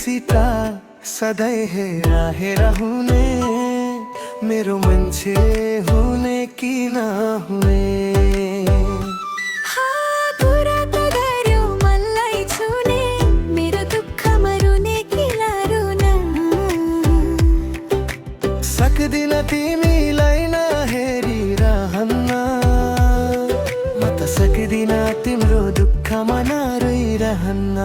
सीता सधैँ हेरेर हुने मेरो मान्छे हुने कि नहुने। कुरा त गर्यो मनलाई छुने मेरो दुःखमा रुने कि नरुन। सक्दिन तिमीलाई नहेरिरहन्न, म त सक्दिन तिम्रो दुःखमा नरोइरहन्न।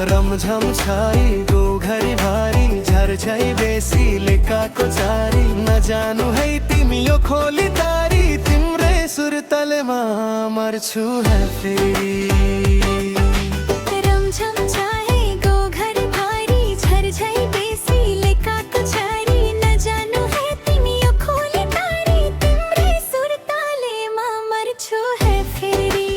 रमझम छाई गौघरी भारी झर्झै बेसीले काको चारी नजानु है तिमी यो खोली तारी तिम्रै सुरतलमा मर्छु है फेरि। रमझम छाए गौघरी भारी झर्झै बेसीले काको चारी नजानु है तिमी यो खोली तारी तिम्रै सुरतालेमा मर्छु है फेरि।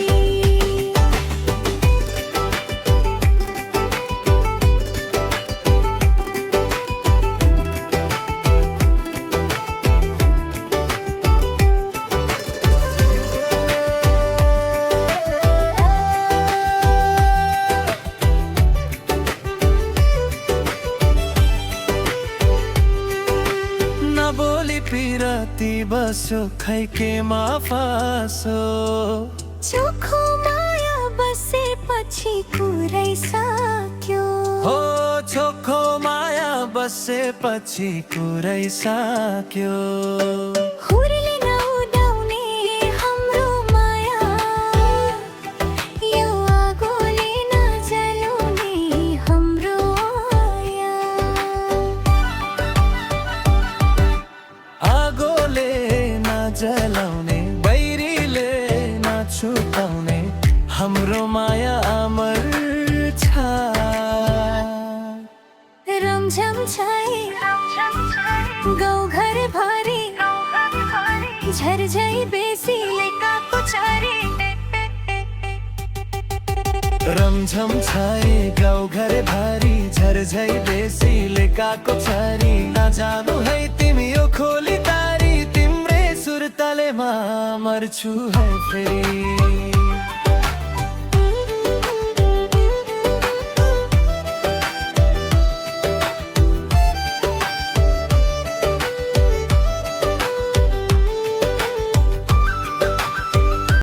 नबोली पिरती बस्यो खै के माफासो। चोखो माया बसेपछि कुरै सक्यो। हो चोखो माया बसेपछि कुरै सक्यो। हुरीले नउडाउने हाम्रो माया यो आगोले नजलाउने हाम्रो आया। आगोले नजलाउने बैरीले नछुटाउने हाम्रो माया अमर छ। रमझम छाए गाउँघर भारी झर्झै बेसीले काको चारी। रमझम छाए गाउँघर भारी झर्झै बेसीले काको छारी नजानु है तिमी यो खोली तारी तिम्रै सुरतलेमा मर्छु है फेरि।